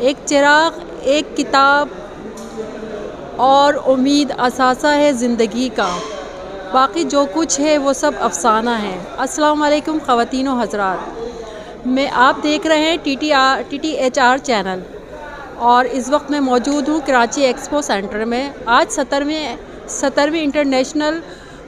एक चिराग, एक किताब और उम्मीद असासा है ज़िंदगी का, बाकी जो कुछ है वो सब अफसाना है। अस्सलाम वालेकुम ख़वातीन व हज़रात, मैं आप देख रहे हैं TTHR चैनल और इस वक्त मैं मौजूद हूँ कराची एक्सपो सेंटर में। आज 17वें इंटरनेशनल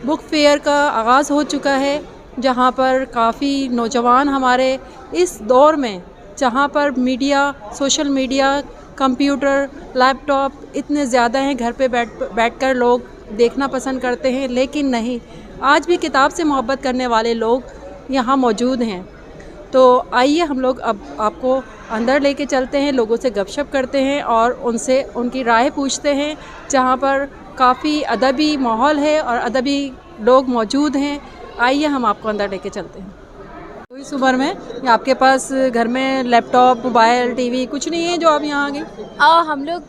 बुक फेयर का आगाज़ हो चुका है, जहाँ पर काफ़ी नौजवान हमारे इस दौर में, जहाँ पर media, social media, computer, laptop इतने ज़्यादा हैं, घर पे बैठकर लोग देखना पसंद करते हैं, लेकिन नहीं, आज भी किताब से मोहब्बत करने वाले लोग यहाँ मौजूद हैं। तो आइए हम लोग अब आपको अंदर लेके चलते हैं, लोगों से गपशप करते हैं और उनसे उनकी राय पूछते हैं, जहाँ पर काफ़ी अदबी माहौल है और अदबी लोग मौजूद हैं। आइए हम आपको अंदर लेके चलते हैं। तो इस उम्र में या आपके पास घर में लैपटॉप, मोबाइल, टीवी कुछ नहीं है जो आप यहाँ आ गए?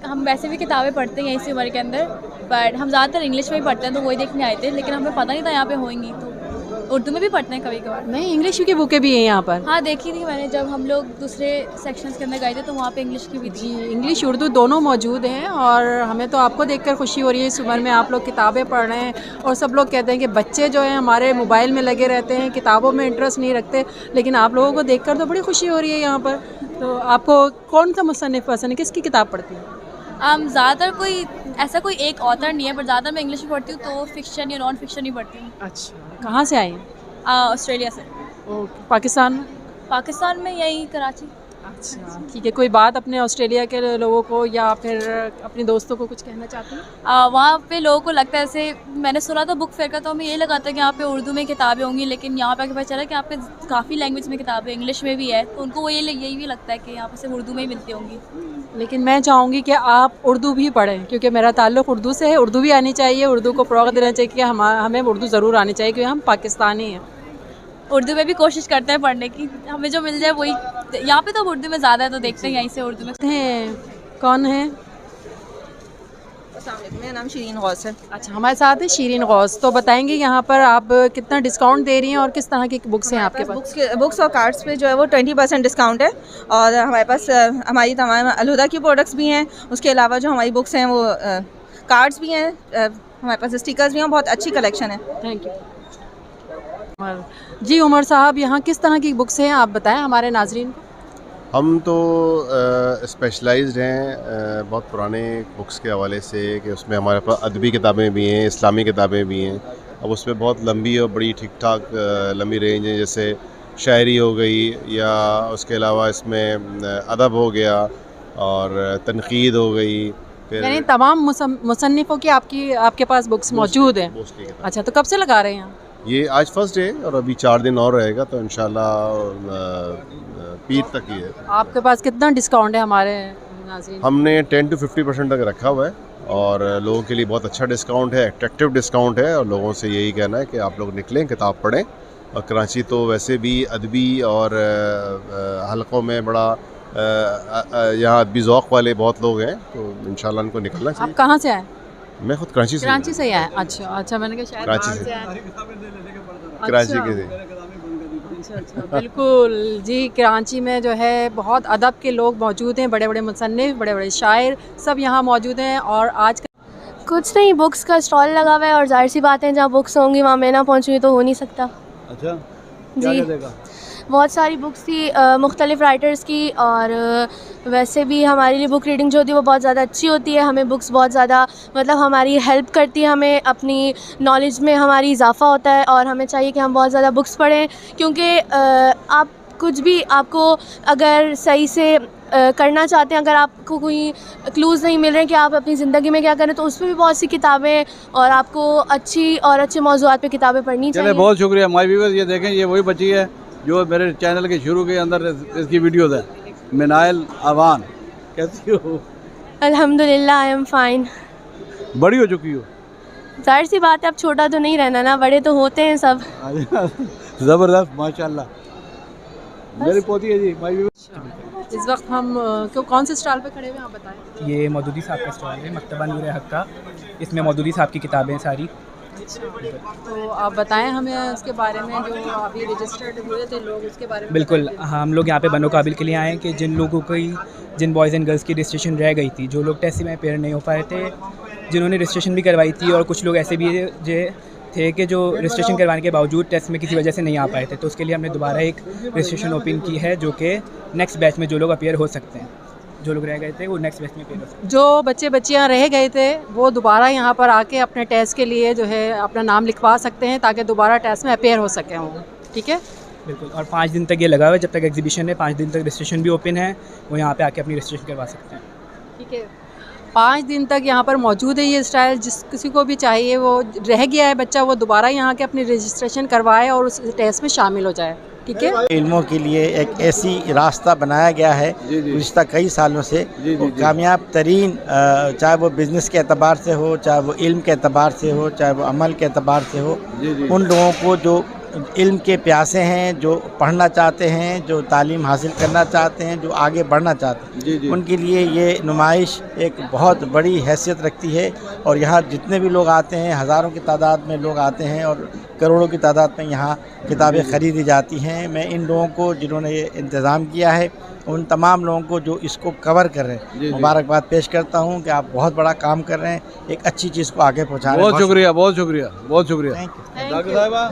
हम वैसे भी किताबें पढ़ते हैं इसी उम्र के अंदर, बट हम ज़्यादातर इंग्लिश में ही पढ़ते हैं, तो वही देखने आए थे। लेकिन हमें पता नहीं था यहाँ पे होंगी, तो उर्दू में भी पढ़ते हैं कभी कभार। नहीं, इंग्लिश की बुकें भी हैं यहाँ पर? हाँ, देखी थी मैंने, जब हम लोग दूसरे सेक्शंस के अंदर गए थे तो वहाँ पे इंग्लिश की भी थी। इंग्लिश उर्दू दोनों मौजूद हैं और हमें तो आपको देखकर खुशी हो रही है इस उम्र में आप लोग किताबें पढ़ रहे हैं। और सब लोग कहते हैं कि बच्चे जो हैं हमारे मोबाइल में लगे रहते हैं, किताबों में इंटरेस्ट नहीं रखते, लेकिन आप लोगों को देखकर तो बड़ी खुशी हो रही है यहाँ पर। तो आपको कौन सा मुसन्निफ़ पसंद है, किसकी किताब पढ़ती हैं? ज़्यादातर कोई एक ऑथर नहीं है, पर ज़्यादा मैं इंग्लिश में पढ़ती हूँ, तो फिक्शन या नॉन फिक्शन ही पढ़ती हूँ। अच्छा, कहाँ से आई हैं? ऑस्ट्रेलिया से। ओके, पाकिस्तान में? पाकिस्तान में, यही कराची। अच्छा, ठीक है। कोई बात अपने ऑस्ट्रेलिया के लोगों को या फिर अपने दोस्तों को कुछ कहना चाहती हैं? वहाँ पे लोगों को लगता है, ऐसे मैंने सुना था बुक फेयर का, तो हमें ये लगा था कि यहाँ पे उर्दू में किताबें होंगी, लेकिन यहाँ पे पता चला कि यहाँ पे काफ़ी लैंग्वेज में किताबें, इंग्लिश में भी है, तो उनको यही भी लगता है कि यहाँ पे सिर्फ उर्दू में ही मिलती होंगी। लेकिन मैं चाहूँगी कि आप उर्दू भी पढ़ें, क्योंकि मेरा ताल्लुक़ उर्दू से है। उर्दू भी आनी चाहिए, उर्दू को फ़रोग़ देना चाहिए कि हमें उर्दू ज़रूर आनी चाहिए, क्योंकि हम पाकिस्तानी हैं। उर्दू में भी कोशिश करते हैं पढ़ने की, हमें जो मिल जाए वही। यहाँ पे तो उर्दू में ज़्यादा है, तो देखते हैं यहीं से उर्दू में। कौन है? मेरा नाम शीरीन गौस है। अच्छा, हमारे साथ है शीरीन गौस। तो बताएंगे यहाँ पर आप कितना डिस्काउंट दे रही हैं और किस तरह की बुक्स हैं आपके पास? बुक्स और कार्ड्स पे जो है वो 20% डिस्काउंट है, और हमारे पास हमारी तमाम अलहुदा की प्रोडक्ट्स भी हैं। उसके अलावा जो हमारी बुक्स हैं वो कार्ड्स भी हैं, हमारे पास स्टिकर्स भी हैं, बहुत अच्छी कलेक्शन है। थैंक यू जी। उमर साहब, यहाँ किस तरह की बुक्स हैं आप बताएं हमारे नाजरीन को। हम तो स्पेशलाइज्ड हैं बहुत पुराने बुक्स के हवाले से, कि उसमें हमारे पास अदबी किताबें भी हैं, इस्लामी किताबें भी हैं। अब उसमें बहुत लंबी और बड़ी ठीक ठाक लंबी रेंज है, जैसे शायरी हो गई, या उसके अलावा इसमें अदब हो गया और तनकीद हो गई। यानी तमाम मुसन्निफ़ों की आपके पास बुक्स मौजूद हैं? अच्छा, तो कब से लगा रहे हैं यहाँ? ये आज फर्स्ट डे और अभी 4 दिन और रहेगा, तो इंशाल्लाह पीर तक ही है। आपके पास कितना डिस्काउंट है हमारे नाज़रीन? हमने 10 to 50% तक रखा हुआ है, और लोगों के लिए बहुत अच्छा डिस्काउंट है, अट्रैक्टिव डिस्काउंट है। और लोगों से यही कहना है कि आप लोग निकलें, किताब पढ़ें। और कराची तो वैसे भी अदबी और हलकों में बड़ा यहाँ अदबी ज़ौक़ वाले बहुत लोग हैं, तो इंशाल्लाह उनको निकलना चाहिए। आप कहाँ से आए? मैं खुद कराची से। कराची से ही आए? अच्छा, मैंने कहा शायद कराची बाहर से आए। कराची अच्छा। के थे। अच्छा, बिल्कुल जी। कराची में जो है बहुत अदब के लोग मौजूद हैं, बड़े बड़े मुसन्निफ़, बड़े बड़े शायर सब यहाँ मौजूद हैं। और आज कुछ नहीं, बुक्स का स्टॉल लगा हुआ है, और जाहिर सी बात है जहाँ बुक्स होंगी वहाँ मैं ना पहुँचूँगी तो हो नहीं सकता। अच्छा, जी, बहुत सारी बुक्स थी मुख्तलिफ़ राइटर्स की, और वैसे भी हमारे लिए बुक रीडिंग जो होती है वो बहुत ज़्यादा अच्छी होती है। हमें बुक्स बहुत ज़्यादा मतलब हमारी हेल्प करती है, हमें अपनी नॉलेज में हमारी इजाफ़ा होता है, और हमें चाहिए कि हम बहुत ज़्यादा बुक्स पढ़ें, क्योंकि आप कुछ भी आपको अगर सही से करना चाहते हैं, अगर आपको कोई क्लूज़ नहीं मिल रहे हैं कि आप अपनी ज़िंदगी में क्या करें, तो उसमें भी बहुत सी किताबें, और आपको अच्छी और अच्छे मौज़ूआत पे किताबें पढ़नी चाहिए। बहुत शुक्रिया माय व्यूअर्स। ये देखें, ये वही बच्ची है जो मेरे चैनल के शुरू के अंदर इसकी वीडियोज़ है, मिनाइल अवान। कैसी हो? अल्हम्दुलिल्लाह, आई एम फ़ाइन। बड़ी हो चुकी हो? जाहिर सी बात है, अब छोटा तो नहीं रहना ना, बड़े तो होते हैं सब। ज़बरदस्त, माशाल्लाह। मेरी पोती है जी, माय व्यूअर्स। इस वक्त हम कौन से स्टॉल पे खड़े हुए हैं आप बताएं? ये मौदूदी साहब का स्टॉल है, मकतबा नूर हक का। इसमें मौदूदी साहब की किताबें सारी। तो आप बताएं हमें उसके बारे में, जो अभी रजिस्टर्ड हुए थे लोग, उसके बारे में। बिल्कुल, हम लोग यहाँ पे बनो काबिल के लिए आए हैं कि जिन लोगों की जिन बॉयज़ एंड गर्ल्स की रजिस्ट्रेशन रह गई थी, जो लोग टेस्ट में अपेयर नहीं हो पाए थे, जिन्होंने रजिस्ट्रेशन भी करवाई थी, और कुछ लोग ऐसे भी थे कि जो रजिस्ट्रेशन करवाने के बावजूद टेस्ट में किसी वजह से नहीं आ पाए थे। तो उसके लिए हमने दोबारा एक रजिस्ट्रेशन ओपन की है, जो कि नेक्स्ट बैच में जो लोग अपेयर हो सकते हैं, जो लोग रह गए थे वो नेक्स्ट बैच में अपेयर हो सकते हैं। जो बच्चे बच्चियां रह गए थे वो दोबारा यहाँ पर आके अपने टेस्ट के लिए जो है अपना नाम लिखवा सकते हैं, ताकि दोबारा टेस्ट में अपेयर हो सकें वो। ठीक है, बिल्कुल। और 5 दिन तक ये लगा हुआ है, जब तक एग्जीबिशन है 5 दिन तक रजिस्ट्रेशन भी ओपन है, वो यहाँ पे आके अपनी रजिस्ट्रेशन करवा सकते हैं। ठीक है, 5 दिन तक यहाँ पर मौजूद है ये स्टाइल। जिस किसी को भी चाहिए, वो रह गया है बच्चा, वो दोबारा यहाँ के अपनी रजिस्ट्रेशन करवाए और उस टेस्ट में शामिल हो जाए। ठीक है, इल्मों के लिए एक ऐसी रास्ता बनाया गया है गुज़िश्ता कई सालों से, कामयाब तरीन, चाहे वो बिज़नेस के एतबार से हो, चाहे वो इल्म के एतबार से हो, चाहे वो अमल के एतबार से हो, उन लोगों को जो इल्म के प्यासे हैं, जो पढ़ना चाहते हैं, जो तालीम हासिल करना चाहते हैं, जो आगे बढ़ना चाहते हैं, उनके लिए ये नुमाइश एक बहुत बड़ी हैसियत रखती है। और यहाँ जितने भी लोग आते हैं, हज़ारों की तादाद में लोग आते हैं और करोड़ों की तादाद में यहाँ किताबें ख़रीदी जाती हैं। मैं इन लोगों को, जिन्होंने ये इंतज़ाम किया है, उन तमाम लोगों को जो इसको कवर कर रहे हैं, मुबारकबाद पेश करता हूँ कि आप बहुत बड़ा काम कर रहे हैं, एक अच्छी चीज़ को आगे पहुँचा रहे हैं। बहुत शुक्रिया, बहुत शुक्रिया, बहुत शुक्रिया। डॉक्टर साहिबा,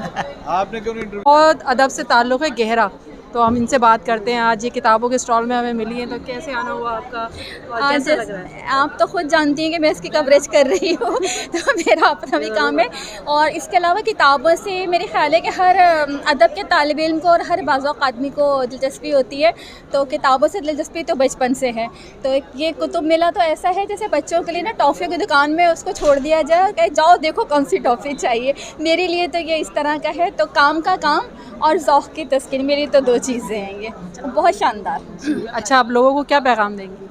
आपने क्यों नहीं बहुत अदब से ताल्लुक़ है गहरा, तो हम इनसे बात करते हैं। आज ये किताबों के स्टॉल में हमें मिली है, तो कैसे आना हुआ आपका और कैसा लग रहा है? आप तो खुद जानती हैं कि मैं इसकी कवरेज कर रही हूँ तो मेरा अपना भी काम है। और इसके अलावा किताबों से मेरे ख्याल है कि हर अदब के तालिब इल्म को और हर बाज़-औक़ात आदमी को दिलचस्पी होती है, तो किताबों से दिलचस्पी तो बचपन से है। तो ये कुतुब मेला तो ऐसा है जैसे बच्चों के लिए ना टॉफ़ियों की दुकान में उसको छोड़ दिया जाए और कहे जाओ देखो कौन सी टॉफ़ी चाहिए। मेरे लिए तो ये इस तरह का है। तो काम का काम और ज़ौक़ की तस्कीन, मेरी तो 2 चीज़ें हैं ये, बहुत शानदार। अच्छा, आप लोगों को क्या पैगाम देंगी?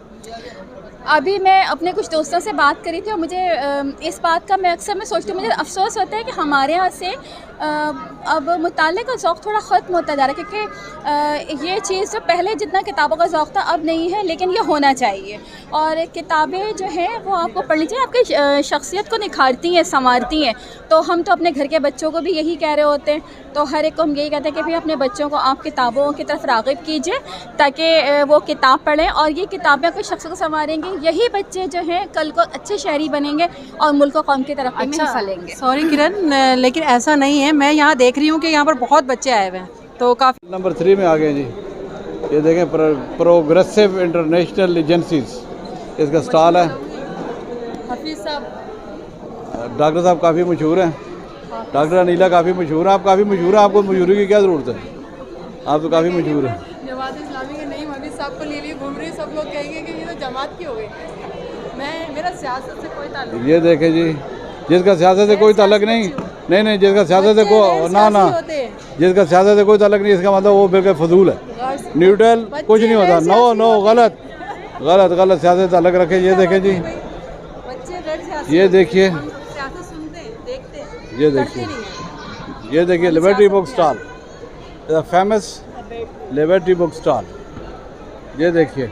अभी मैं अपने कुछ दोस्तों से बात करी थी और मुझे इस बात का मैं अक्सर सोचती हूँ, मुझे अफसोस होता है कि हमारे यहाँ से अब मुताले का ज़ौक़ थोड़ा ख़त्म होता जा रहा है, क्योंकि ये चीज़ जो पहले जितना किताबों का ज़ौक़ था अब नहीं है, लेकिन ये होना चाहिए। और किताबें जो हैं वो आपको पढ़नी चाहिए, आपकी शख्सियत को निखारती हैं, संवारती हैं। तो हम तो अपने घर के बच्चों को भी यही कह रहे होते हैं, तो हर एक को हम यही कहते हैं कि भाई अपने बच्चों को आप किताबों की तरफ राग़िब कीजिए, ताकि वो किताब पढ़ें और ये किताबें आपकी शख्स को संवारेंगे। यही बच्चे जो हैं कल को अच्छे शहरी बनेंगे और मुल्क व कौम की तरक्की में हिस्सा लेंगे। सॉरी किरण, लेकिन ऐसा नहीं है। मैं यहाँ देख रही हूँ कि यहाँ पर बहुत बच्चे आए हुए हैं, तो काफ़ी। नंबर 3 में आ गए जी। ये देखें, प्रोग्रेसिव इंटरनेशनल एजेंसीज, इसका स्टॉल है। हफीज़ साहब, डॉक्टर साहब काफ़ी मशहूर हैं, डॉक्टर अनीला काफ़ी मशहूर है। आप काफ़ी मशहूर हैं, आपको मशहूरी की क्या ज़रूरत है? आप तो काफ़ी मशहूर हैं। जमात इस्लामी के नहीं, हफीज़ साहब को ले लिए घूम रही, सब लोग कहेंगे कि ये तो जमात की हो गई। मेरा सियासत से कोई ताल्लुक। ये देखें जी, जिसका सियासत से कोई ताल्लुक नहीं, जिसका सियासत से कोई ना जिसका सियासत से कोई ताल्लुक नहीं, इसका मतलब वो बिल्कुल फजूल है, न्यूट्रल, कुछ नहीं होता। नो गलत गलत गलत सियासत से ताल्लुक रखे। ये देखें जी, ये देखिए, ये देखिए, ये देखिए liberty book stall, famous liberty book stall. ये देखिए,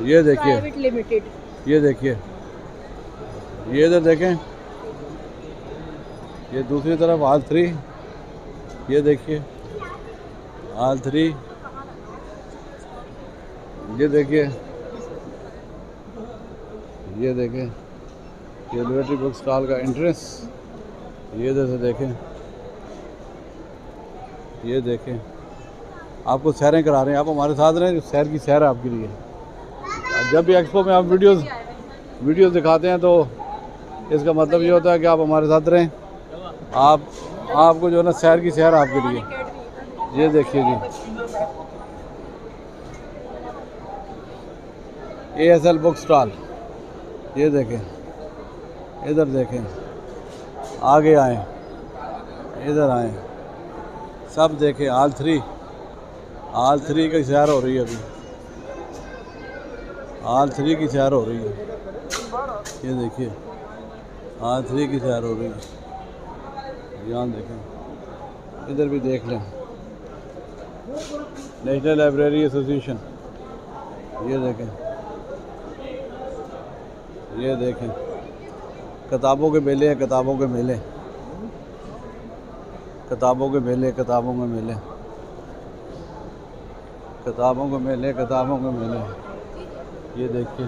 ये देखिए, ये देखिए, ये इधर देखें, ये दूसरी तरफ हॉल 3, ये देखिए हॉल 3, ये देखिए, ये देखें, ये लिबर्टी बुक स्टॉल का एंट्रेंस। ये इधर से देखें, ये देखें, आपको सैरें करा रहे हैं, आप हमारे साथ रहें, सैर की सैर आपके लिए। जब भी एक्सपो में आप वीडियोस दिखाते हैं तो इसका मतलब ये होता है कि आप हमारे साथ रहें, आपको जो है ना सैर की सैर आपके लिए। ये देखिए जी, ASL बुक स्टॉल, ये देखें, इधर देखें, आगे आएँ, इधर आएँ, सब देखें। हॉल 3 की सैर हो रही है, अभी हॉल 3 की सैर हो रही है। ये देखिए, हॉल 3 की सैर हो रही है। यहाँ देखें, इधर भी देख लें, नेशनल लाइब्रेरी एसोसिएशन। ये देखें, ये देखें, किताबों के मेले हैं, किताबों के मेले, किताबों के मेले, किताबों के मेले, किताबों के मेले, किताबों के मेले। ये देखिए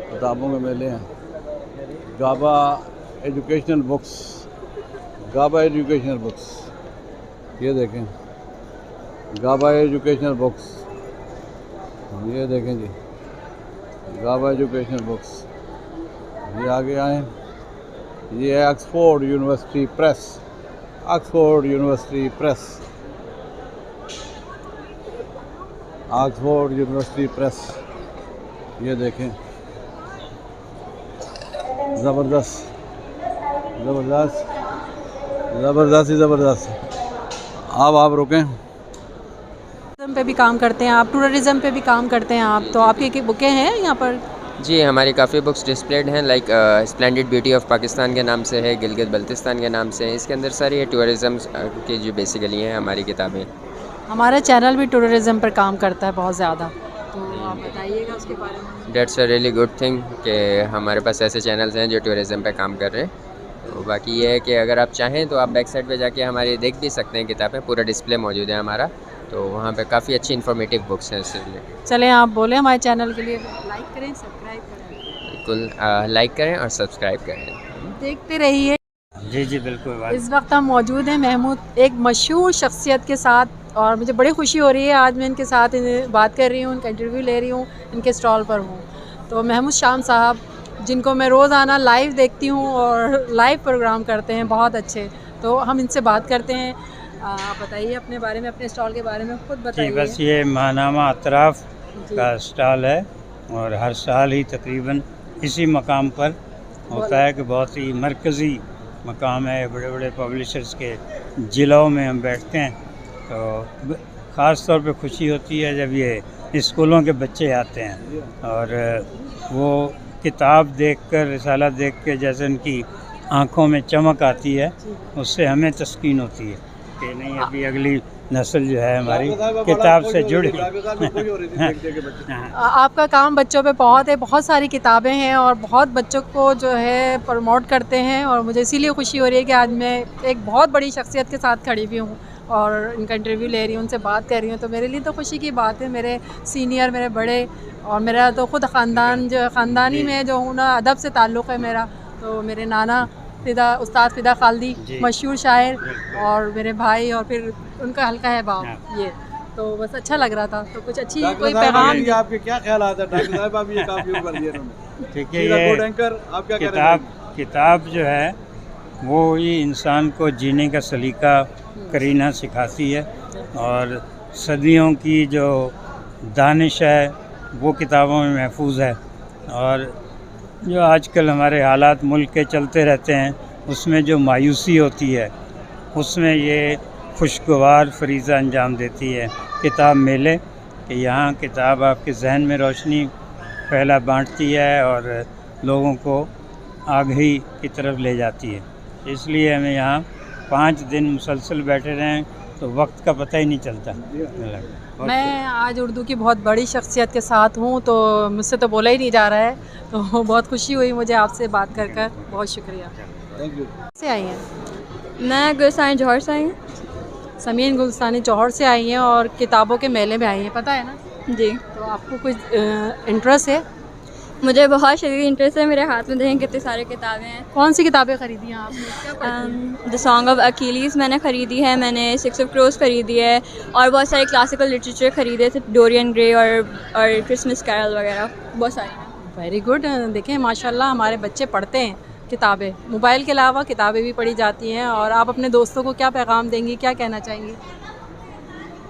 किताबों के मेले हैं। गाबा एजुकेशनल बुक्स, गाबा एजुकेशनल बुक्स, ये देखें गाबा एजुकेशनल बुक्स, ये देखें जी गाबा एजुकेशनल बुक्स। ये आगे आए, ये Oxford university press, Oxford university press, Oxford university press, ये देखें ज़बरदस्त ज़बरदस्त ज़बरदस्त ही ज़बरदस्त। अब आप रुकें। पे भी काम करते हैं आप, टूरिज़्म पे भी काम करते हैं आप, तो आपकी बुकें हैं यहाँ पर? जी हमारी काफ़ी बुक्स डिस्प्लेड हैं, like splendid beauty of Pakistan के नाम से है, गिलगित बल्तिस्तान के नाम से है। इसके अंदर सारी टूरिज़्म की जो बेसिकली हैं हमारी किताबें। हमारा चैनल भी टूरिज़्म पर काम करता है बहुत ज़्यादा, तो आप बताइएगा उसके बारे में। Dates a really good thing कि हमारे पास ऐसे चैनल्स हैं जो टूरिज़्म पे काम कर रहे हैं। तो बाकी ये है कि अगर आप चाहें तो आप बैक साइड पे जाके हमारी देख भी सकते हैं किताबें, पूरा डिस्प्ले मौजूद है हमारा, तो वहाँ पे काफ़ी अच्छी इन्फॉर्मेटिव बुक्स हैं इसलिए। चलें आप बोलें हमारे चैनल के लिए, लाइक करें, सब्सक्राइब करें। बिल्कुल लाइक करें और सब्सक्राइब करें, देखते रहिए। जी जी बिल्कुल। इस वक्त हम मौजूद हैं महमूद एक मशहूर शख्सियत के साथ, और मुझे बड़ी खुशी हो रही है आज मैं इनके साथ बात कर रही हूँ, उनका इंटरव्यू ले रही हूँ, इनके स्टॉल पर हूँ। तो महमूद शाम साहब, जिनको मैं रोज़ाना लाइव देखती हूँ और लाइव प्रोग्राम करते हैं बहुत अच्छे, तो हम इनसे बात करते हैं। आप बताइए अपने बारे में, अपने स्टॉल के बारे में खुद बताइए। जी बस ये महानामा अतराफ़ का स्टॉल है और हर साल ही तकरीबन इसी मकाम पर होता है कि बहुत ही मरकज़ी मकाम है। बड़े बड़े पब्लिशर्स के ज़िलों में हम बैठते हैं, तो ख़ास तौर पे खुशी होती है जब ये स्कूलों के बच्चे आते हैं और वो किताब देखकर, रिसाला देख के जैसे उनकी आँखों में चमक आती है, उससे हमें तस्कीन होती है कि नहीं अभी अगली नस्ल जो है हमारी किताब से जुड़ी। आपका काम बच्चों पे बहुत है, बहुत सारी किताबें हैं और बहुत बच्चों को जो है प्रमोट करते हैं, और मुझे इसीलिए खुशी हो रही है कि आज मैं एक बहुत बड़ी शख्सियत के साथ खड़ी हुई हूँ और इनका इंटरव्यू ले रही हूँ, उनसे बात कर रही हूँ, तो मेरे लिए तो खुशी की बात है। मेरे सीनियर, मेरे बड़े, और मेरा तो ख़ुद ख़ानदान जो ख़ानदानी में जो हूँ ना, अदब से ताल्लुक़ है मेरा। तो मेरे नाना उस्ताद फ़िदा खालदी मशहूर शायर, और मेरे भाई, और फिर उनका हल्का है बाप, ये तो बस अच्छा लग रहा था। तो कुछ अच्छी कोई पैगाम, आपके क्या ख्याल आता है डॉक्टर साहब, आप ये काम क्यों कर दिए उन्होंने? ठीक है, ये किताब जो है वो ही इंसान को जीने का सलीका करीना सिखाती है, और सदियों की जो दानिश है वो किताबों में महफूज है। और जो आजकल हमारे हालात मुल्क के चलते रहते हैं, उसमें जो मायूसी होती है, उसमें ये खुशगवार फरीज़ा अंजाम देती है किताब मेले, कि यहाँ किताब आपके जहन में रोशनी पहला बांटती है और लोगों को आगाही की तरफ ले जाती है। इसलिए हमें यहाँ 5 दिन मुसलसल बैठे रहें तो वक्त का पता ही नहीं चलता। मैं आज उर्दू की बहुत बड़ी शख्सियत के साथ हूँ, तो मुझसे तो बोला ही नहीं जा रहा है, तो बहुत खुशी हुई मुझे आपसे बात कर कर। बहुत शुक्रिया। Thank you. से आई हैं? मैं गुलस्तानी जौहर से आई हूँ। समीन गुलस्तानी जौहर से आई हैं और किताबों के मेले में आई हैं, पता है ना? जी। तो आपको कुछ इंटरेस्ट है? मुझे बहुत शदीद इंटरेस्ट है। मेरे हाथ में देखें कितनी सारी किताबें हैं। कौन सी किताबें ख़रीदी हैं आपने? क्या पढ़ती हैं? द सॉन्ग ऑफ अकीलीस मैंने ख़रीदी है, मैंने 6 ऑफ क्रोस ख़रीदी है, और बहुत सारे क्लासिकल लिटरेचर ख़रीदे थे, डोरियन ग्रे और क्रिसमस कैरल वगैरह बहुत सारे। Very good. देखें माशाल्लाह हमारे बच्चे पढ़ते हैं किताबें, मोबाइल के अलावा किताबें भी पढ़ी जाती हैं। और आप अपने दोस्तों को क्या पैगाम देंगी, क्या कहना चाहेंगी?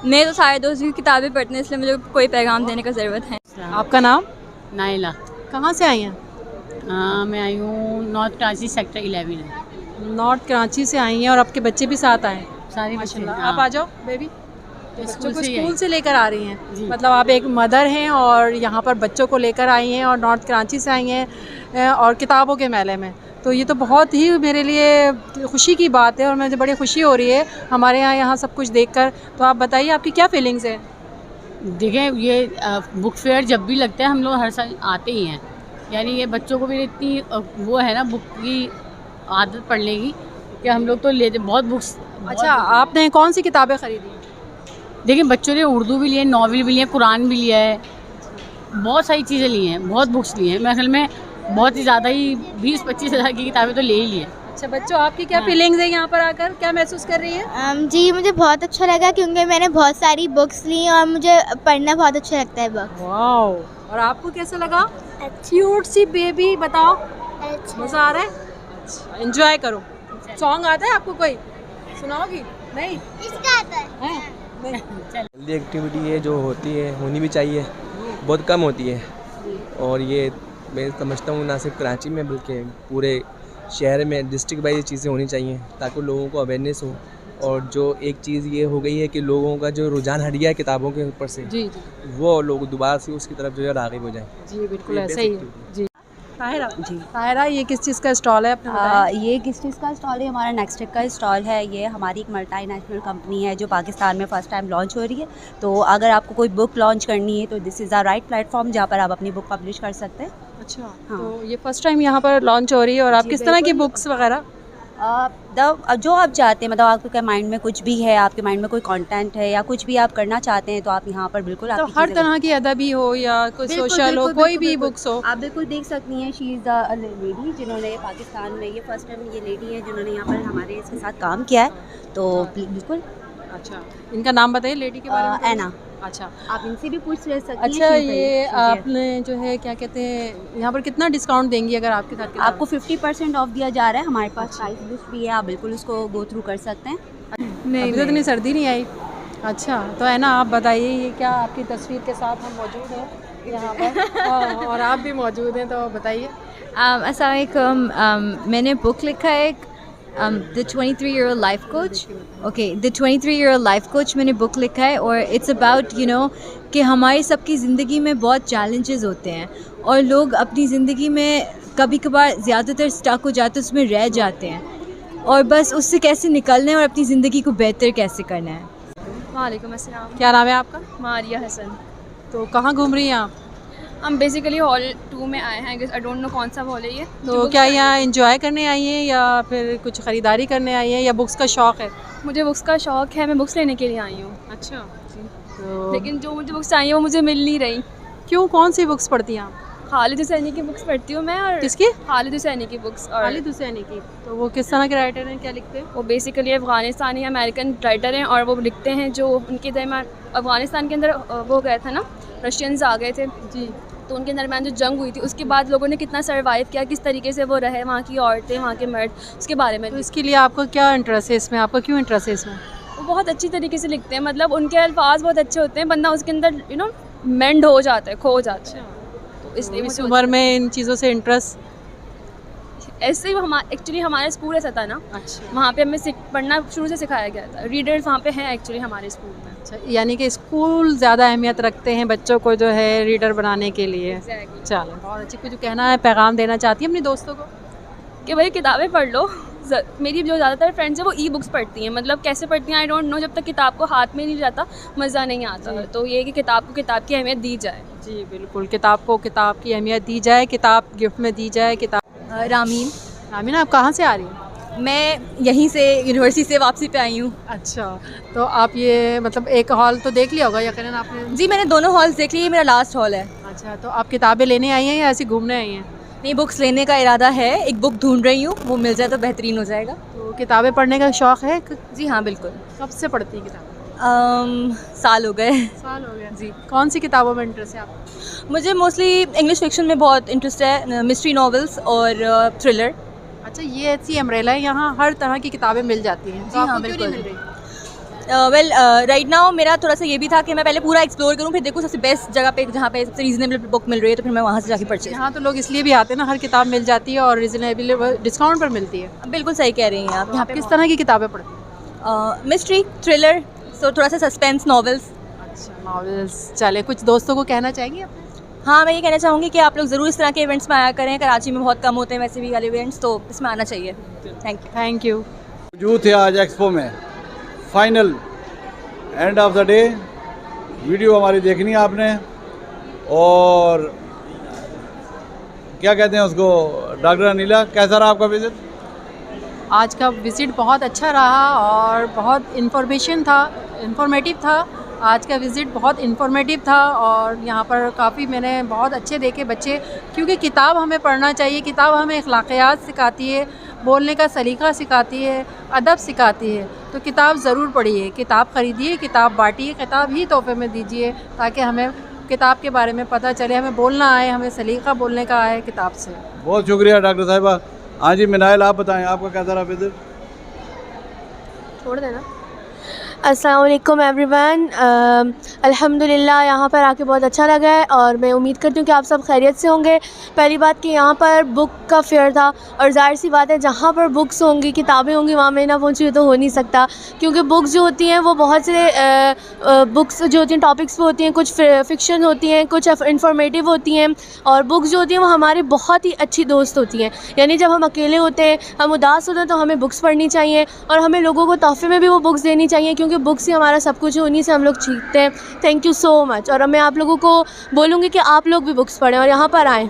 मेरे तो सारे दोस्त की किताबें पढ़ते हैं, इसलिए मुझे कोई पैगाम देने का ज़रूरत है। आपका नाम? नाइला। कहाँ से आई हैं? मैं आई हूँ north Karachi sector 11। North Karachi से आई हैं और आपके बच्चे भी साथ आए? सारे माशाल्लाह। आप आ जाओ बेबी। बच्चों को स्कूल से लेकर आ रही हैं, मतलब आप एक मदर हैं और यहाँ पर बच्चों को लेकर आई हैं और नॉर्थ कराची से आई हैं और किताबों के मेले में, तो ये तो बहुत ही मेरे लिए खुशी की बात है और मुझे बड़ी खुशी हो रही है हमारे यहाँ सब कुछ देखकर। तो आप बताइए आपकी क्या फीलिंग्स है? देखें, ये बुक फेयर जब भी लगता है हम लोग हर साल आते ही हैं, यानी ये बच्चों को भी इतनी वो है ना बुक की आदत पड़ने की कि हम लोग तो लेते बहुत बुक्स। अच्छा, आपने कौन सी किताबें ख़रीदी? देखिए, बच्चों ने उर्दू भी लिए, नॉवल भी लिए, कुरान भी लिया है, बहुत सारी चीज़ें ली हैं, बहुत बुक्स ली हैं। मेरे ख्याल में बहुत ही ज़्यादा ही 20-25 हज़ार की किताबें तो ले ही ली है। अच्छा बच्चों, आपकी क्या फीलिंग्स है यहाँ पर आकर, क्या महसूस कर रही है? जी मुझे बहुत अच्छा लगा क्योंकि मैंने बहुत सारी बुक्स ली और मुझे पढ़ना बहुत अच्छा लगता है बुक्स। वाओ, और आपको कैसा लगा? क्यूट सी बेबी, बताओ मज़ा आ रहा है? अच्छा, एंजॉय करो। सॉन्ग आता है आपको कोई, सुनाओगी? नहीं, इसका आता है। हेल्दी एक्टिविटी है जो होती है, होनी भी चाहिए, बहुत कम होती है। और ये मैं समझता हूँ ना सिर्फ कराची में बल्कि पूरे शहर में डिस्ट्रिक्ट वाइज चीज़ें होनी चाहिए ताकि लोगों को अवेयरनेस हो। और जो एक चीज़ ये हो गई है कि लोगों का जो रुझान हट गया है किताबों के ऊपर से, जी वो लोग दोबारा से उसकी तरफ जो है राग़िब हो जाए। जी बिल्कुल ऐसा ही है। जी ताहिरा, जी ताहिरा, ये किस चीज़ का स्टॉल है अपना? ये किस चीज़ का स्टॉल है? हमारा नेक्स्टेक का स्टॉल है। ये हमारी एक मल्टीनेशनल कंपनी है जो पाकिस्तान में फ़र्स्ट टाइम लॉन्च हो रही है। तो अगर आपको कोई बुक लॉन्च करनी है तो this is the right platform जहाँ पर आप अपनी बुक पब्लिश कर सकते हैं। अच्छा, हाँ। तो ये फर्स्ट टाइम यहाँ पर लॉन्च हो रही है। और आप किस तरह की बुक्स वगैरह? जो आप चाहते हैं, मतलब आपके माइंड में कुछ भी है, आपके माइंड में कोई कंटेंट है या कुछ भी आप करना चाहते हैं तो आप यहाँ पर बिल्कुल तो हर तरह की अदबी हो या कोई सोशल हो, कोई भी बुक्स हो, आप बिल्कुल देख सकती हैं। शी इज़ द लेडी जिन्होंने पाकिस्तान में, ये फर्स्ट टाइम ये लेडी है जिन्होंने यहाँ पर हमारे इसके साथ काम किया है, तो बिल्कुल। अच्छा, इनका नाम बताइए लेडी के बारे में। एना। अच्छा, आप इनसे भी पूछ सकती हैं। अच्छा, ये आपने जो है क्या कहते हैं, यहाँ पर कितना डिस्काउंट देंगी अगर आपके साथ? आपको 50% ऑफ दिया जा रहा है। हमारे पास प्राइस लिस्ट भी है, आप बिल्कुल उसको गो थ्रू कर सकते हैं। नहीं, अभी तो इतनी सर्दी नहीं आई। अच्छा, तो है ना, आप बताइए ये क्या आपकी तस्वीर के साथ हम मौजूद हैं यहाँ पर और आप भी मौजूद हैं, तो बताइए। अस्सलाम वालेकुम। मैंने बुक लिखा है The 23-year-old life coach. Okay, The 23-year-old life coach मैंने बुक लिखा है और इट्स अबाउट कि हमारी सबकी ज़िंदगी में बहुत चैलेंजेस होते हैं और लोग अपनी ज़िंदगी में कभी कभार ज़्यादातर स्टक हो जाते हैं, उसमें रह जाते हैं और बस उससे कैसे निकलना है और अपनी ज़िंदगी को बेहतर कैसे करना है। वालेकुम अस्सलाम। क्या नाम है आपका? मारिया हसन। तो कहाँ घूम रही हैं आप? हम बेसिकली हॉल 2 में आए हैं। आई डोंट नो कौन सा हॉल है ये। तो क्या यहाँ एंजॉय करने आई हैं या फिर कुछ ख़रीदारी करने आई हैं या बुक्स का शौक़ है? मुझे बुक्स का शौक़ है, मैं बुक्स लेने के लिए आई हूँ। अच्छा जी। तो लेकिन जो मुझे बुक्स चाहिए वो मुझे मिल नहीं रही। क्यों, कौन सी बुक्स पढ़ती हैं आप? खालिद हुसैनी की बुक्स पढ़ती हूँ मैं। और किसकी? खालिद हुसैनी की बुक्स। और खालिद हुसैनी की। तो वो किस तरह के राइटर हैं, क्या लिखते हैं? वो बेसिकली अफ़गानिस्तानी अमेरिकन राइटर हैं और वो लिखते हैं जो उनके दरमियान अफ़गानिस्तान के अंदर वो गए थे ना, रशियंस आ गए थे जी, तो उनके दरमियान जो जंग हुई थी उसके बाद लोगों ने कितना सर्वाइव किया, किस तरीके से वो रहे, वहाँ की औरतें, वहाँ के मर्द, उसके बारे में। तो इसके लिए आपका क्या इंटरेस्ट है इसमें, आपका क्यों इंटरेस्ट है इसमें? वो बहुत अच्छी तरीके से लिखते हैं, मतलब उनके अल्फाज बहुत अच्छे होते हैं, बंदा उसके अंदर मेंड हो जाता है, खो जाता है। तो इसलिए इस उम्र में इन चीज़ों से इंटरेस्ट ऐसे ही एक्चुअली हमारे स्कूल ऐसा था ना। अच्छा। वहाँ पे हमें पढ़ना शुरू से सिखाया गया था। रीडर्स वहाँ पे हैं एक्चुअली हमारे स्कूल में। अच्छा, यानी कि स्कूल ज़्यादा अहमियत रखते हैं बच्चों को जो है रीडर बनाने के लिए। चलो बहुत अच्छी। कुछ कहना है, पैगाम देना चाहती है अपने दोस्तों को? कि भाई किताबें पढ़ लो। मेरी जो ज़्यादातर फ्रेंड्स हैं वो ई बुक्स पढ़ती हैं, मतलब कैसे पढ़ती हैं आई डोंट नो, जब तक किताब को हाथ में नहीं जाता मज़ा नहीं आता। तो ये कि किताब को किताब की अहमियत दी जाए। जी बिल्कुल, किताब को किताब की अहमियत दी जाए, किताब गिफ्ट में दी जाए। किताब रामीन। रामीन, आप कहाँ से आ रही हैं? मैं यहीं से यूनिवर्सिटी से वापसी पे आई हूँ। अच्छा, तो आप ये मतलब एक हॉल तो देख लिया होगा यकीनन आपने? जी मैंने दोनों हॉल्स देख लिए, ये मेरा लास्ट हॉल है। अच्छा, तो आप किताबें लेने आई हैं या ऐसे घूमने आई हैं? नहीं, बुक्स लेने का इरादा है, एक बुक ढूंढ रही हूँ, वो मिल जाए तो बेहतरीन हो जाएगा। तो किताबें पढ़ने का शौक़ है? जी हाँ बिल्कुल। कब से पढ़ती हैं किताबें? साल हो गए। साल हो गए जी। कौन सी किताबों में इंटरेस्ट है आपको? मुझे मोस्टली इंग्लिश फिक्शन में बहुत इंटरेस्ट है, मिस्ट्री नॉवेल्स और थ्रिलर। अच्छा, ये ऐसी अम्ब्रेला है, यहाँ हर तरह की किताबें मिल जाती हैं। जी हाँ बिल्कुल। वेल राइट नाउ मेरा थोड़ा सा ये भी था कि मैं पहले पूरा एक्सप्लोर करूँ, फिर देखूँ सबसे बेस्ट जगह पे जहाँ पे सबसे रीजनेबल बुक मिल रही है तो फिर मैं वहाँ से जाके परचेज। यहाँ तो लोग इसलिए भी आते हैं ना, हर किताब मिल जाती है और रीजनेबल डिस्काउंट पर मिलती है। बिल्कुल सही कह रही हैं आप। यहाँ किस तरह की किताबें पढ़ती हैं? मिस्ट्री, थ्रिलर, सो थोड़ा सा सस्पेंस नॉवेल्स। अच्छा, नॉवेल्स। चले, कुछ दोस्तों को कहना चाहेंगी आप? हाँ, मैं ये कहना चाहूँगी कि आप लोग ज़रूर इस तरह के इवेंट्स में आया करें। कराची में बहुत कम होते हैं वैसे भी वाले इवेंट्स, तो इसमें आना चाहिए। Thank you. Thank you. मौजूद थे आज एक्सपो में। Final end of the day video हमारी देखनी है आपने, और क्या कहते हैं उसको, डॉक्टर अनिला कैसा रहा आपका विज़िट? आज का विज़िट बहुत अच्छा रहा और बहुत इन्फॉर्मेटिव था। आज का विज़िट बहुत इन्फॉर्मेटिव था और यहाँ पर काफ़ी मैंने बहुत अच्छे देखे बच्चे, क्योंकि किताब हमें पढ़ना चाहिए। किताब हमें अखलाकियात सिखाती है, बोलने का सलीका सिखाती है, अदब सिखाती है। तो किताब ज़रूर पढ़िए, किताब ख़रीदिए, किताब बाँटिए, किताब ही तोहफे में दीजिए ताकि हमें किताब के बारे में पता चले, हमें बोलना आए, हमें सलीका बोलने का आए किताब से। बहुत शुक्रिया डॉक्टर साहिबा। हाँ जी मिनाइल, आप बताएं आपका कैसा रहा विजिट? छोड़ देना। अस्सलाम वालेकुम एवरीवन। अल्हम्दुलिल्लाह यहाँ पर आके बहुत अच्छा लगा है और मैं उम्मीद करती हूँ कि आप सब खैरियत से होंगे। पहली बात कि यहाँ पर बुक का फेयर था और ज़ाहिर सी बात है जहाँ पर बुक्स होंगी, किताबें होंगी, वहाँ मैं ना पहुँची तो हो नहीं सकता, क्योंकि बुक्स जो होती हैं वो बहुत से बुक्स जो होती हैं टॉपिक्स पे होती हैं, कुछ फ़िक्शन होती हैं, कुछ इंफॉर्मेटिव होती हैं, और बुक्स जो होती हैं वो हमारी बहुत ही अच्छी दोस्त होती हैं। यानी जब हम अकेले होते हैं, हम उदास होते हैं, तो हमें बुक्स पढ़नी चाहिए और हमें लोगों को तोहफे में भी वो बुक्स देनी चाहिए, क्योंकि बुक्स ही हमारा सब कुछ है, उन्हीं से हम लोग सीखते हैं। Thank you so much. और मैं आप लोगों को बोलूँगी कि आप लोग भी बुक्स पढ़ें और यहाँ पर आएँ।